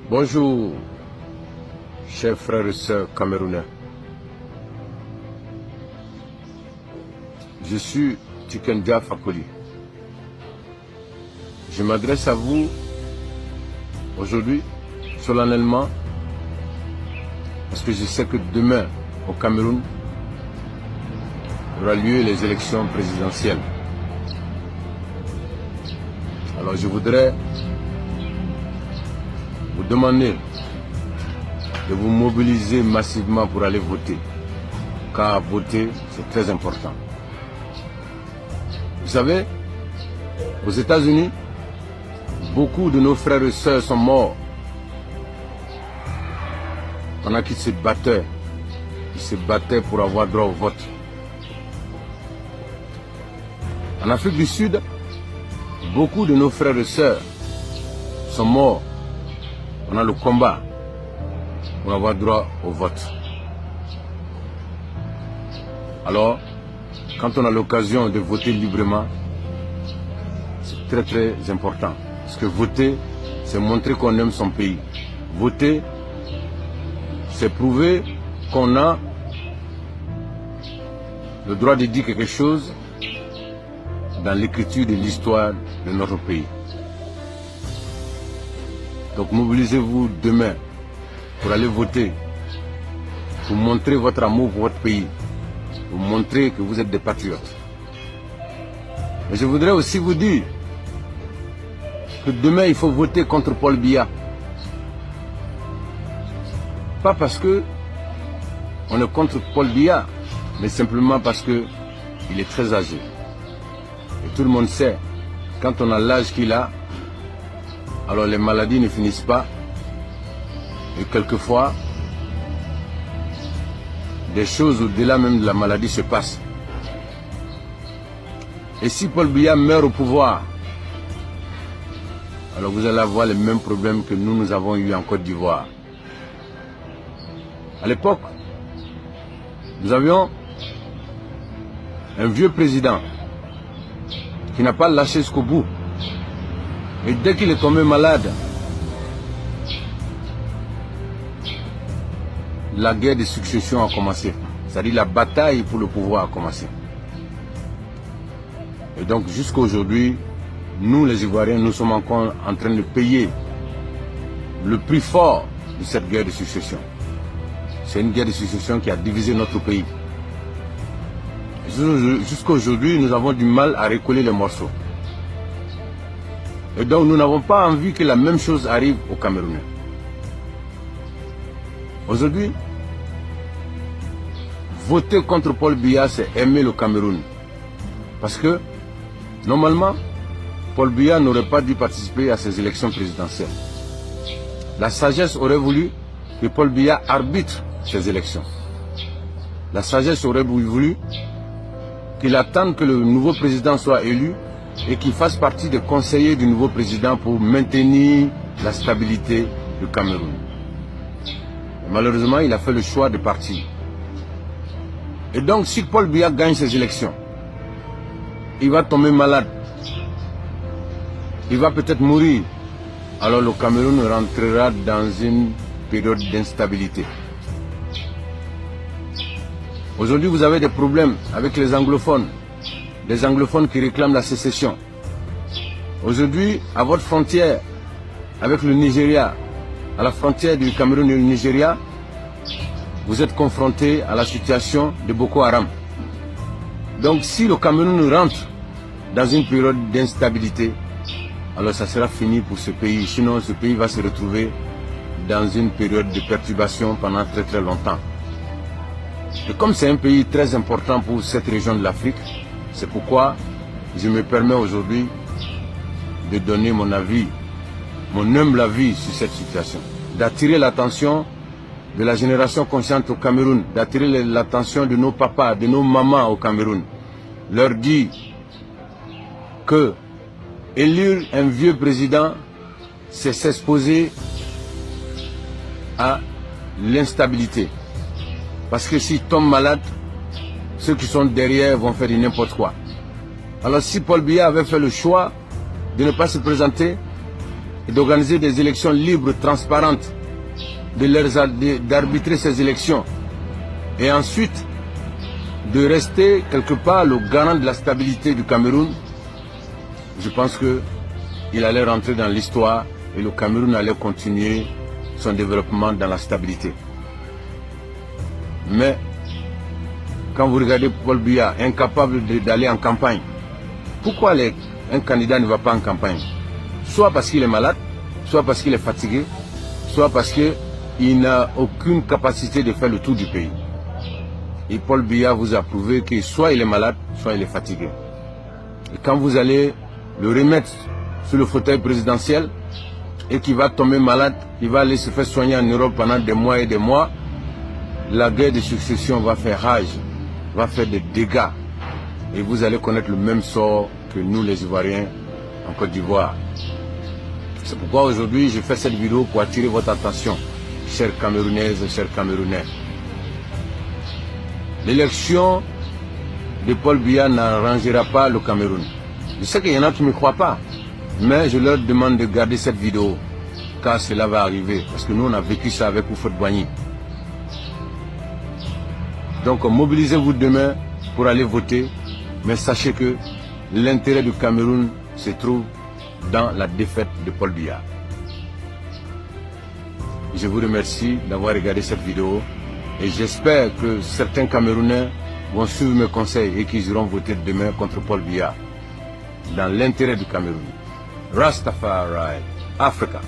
Bonjour, chers frères et sœurs camerounais. Je suis Tikendia Fakoli. Je m'adresse à vous aujourd'hui, solennellement, parce que je sais que demain, au Cameroun, aura lieu les élections présidentielles. Alors je voudrais vous demander de vous mobiliser massivement pour aller voter, car voter, c'est très important. Vous savez, aux États-Unis, beaucoup de nos frères et sœurs sont morts pendant qu'ils se battaient pour avoir droit au vote. En Afrique du Sud, beaucoup de nos frères et sœurs sont morts pendant le combat pour avoir droit au vote. Alors, quand on a l'occasion de voter librement, c'est très très important. Parce que voter, c'est montrer qu'on aime son pays. Voter, c'est prouver qu'on a le droit de dire quelque chose dans l'écriture de l'histoire de notre pays. Donc mobilisez-vous demain pour aller voter, pour montrer votre amour pour votre pays, pour montrer que vous êtes des patriotes. Mais je voudrais aussi vous dire que demain il faut voter contre Paul Biya. Pas parce que on est contre Paul Biya, mais simplement parce que il est très âgé. Et tout le monde sait, quand on a l'âge qu'il a, alors les maladies ne finissent pas. Et quelquefois, des choses au-delà même de la maladie se passent. Et si Paul Biya meurt au pouvoir, alors vous allez avoir les mêmes problèmes que nous avons eu en Côte d'Ivoire. À l'époque, nous avions un vieux président qui n'a pas lâché jusqu'au bout. Et dès qu'il est tombé malade, la guerre de succession a commencé. C'est-à-dire la bataille pour le pouvoir a commencé. Et donc jusqu'à aujourd'hui, nous les Ivoiriens, nous sommes encore en train de payer le prix fort de cette guerre de succession. C'est une guerre de succession qui a divisé notre pays. Jusqu'à aujourd'hui, nous avons du mal à recoller les morceaux. Et donc nous n'avons pas envie que la même chose arrive aux Camerounais. Aujourd'hui, voter contre Paul Biya, c'est aimer le Cameroun. Parce que, normalement, Paul Biya n'aurait pas dû participer à ces élections présidentielles. La sagesse aurait voulu que Paul Biya arbitre ces élections. La sagesse aurait voulu qu'il attende que le nouveau président soit élu et qu'il fasse partie des conseillers du nouveau président pour maintenir la stabilité du Cameroun. Malheureusement, il a fait le choix de partir. Et donc, si Paul Biya gagne ces élections, il va tomber malade. Il va peut-être mourir. Alors le Cameroun rentrera dans une période d'instabilité. Aujourd'hui, vous avez des problèmes avec les anglophones. Des anglophones qui réclament la sécession. Aujourd'hui, à votre frontière avec le Nigeria, à la frontière du Cameroun et du Nigeria, vous êtes confrontés à la situation de Boko Haram. Donc si le Cameroun rentre dans une période d'instabilité, alors ça sera fini pour ce pays. Sinon, ce pays va se retrouver dans une période de perturbation pendant très très longtemps. Et comme c'est un pays très important pour cette région de l'Afrique, c'est pourquoi je me permets aujourd'hui de donner mon avis, mon humble avis sur cette situation. D'attirer l'attention de la génération consciente au Cameroun, d'attirer l'attention de nos papas, de nos mamans au Cameroun. Leur dire que élire un vieux président, c'est s'exposer à l'instabilité. Parce que s'il tombe malade, ceux qui sont derrière vont faire n'importe quoi. Alors si Paul Biya avait fait le choix de ne pas se présenter, et d'organiser des élections libres, transparentes, d'arbitrer ces élections et ensuite de rester quelque part le garant de la stabilité du Cameroun, je pense qu'il allait rentrer dans l'histoire et le Cameroun allait continuer son développement dans la stabilité. Mais quand vous regardez Paul Biya, incapable d'aller en campagne, pourquoi un candidat ne va pas en campagne? Soit parce qu'il est malade, soit parce qu'il est fatigué, soit parce qu'il n'a aucune capacité de faire le tour du pays. Et Paul Biya vous a prouvé que soit il est malade, soit il est fatigué. Et quand vous allez le remettre sur le fauteuil présidentiel et qu'il va tomber malade, il va aller se faire soigner en Europe pendant des mois et des mois, la guerre de succession va faire rage, va faire des dégâts. Et vous allez connaître le même sort que nous les Ivoiriens en Côte d'Ivoire. C'est pourquoi aujourd'hui je fais cette vidéo pour attirer votre attention, chers Camerounaises et chers Camerounais. L'élection de Paul Biya n'arrangera pas le Cameroun. Je sais qu'il y en a qui ne me croient pas, mais je leur demande de garder cette vidéo, car cela va arriver, parce que nous on a vécu ça avec Houphouët-Boigny. Donc mobilisez-vous demain pour aller voter, mais sachez que l'intérêt du Cameroun se trouve dans la défaite de Paul Biya. Je vous remercie d'avoir regardé cette vidéo et j'espère que certains Camerounais vont suivre mes conseils et qu'ils iront voter demain contre Paul Biya dans l'intérêt du Cameroun. Rastafari, Africa.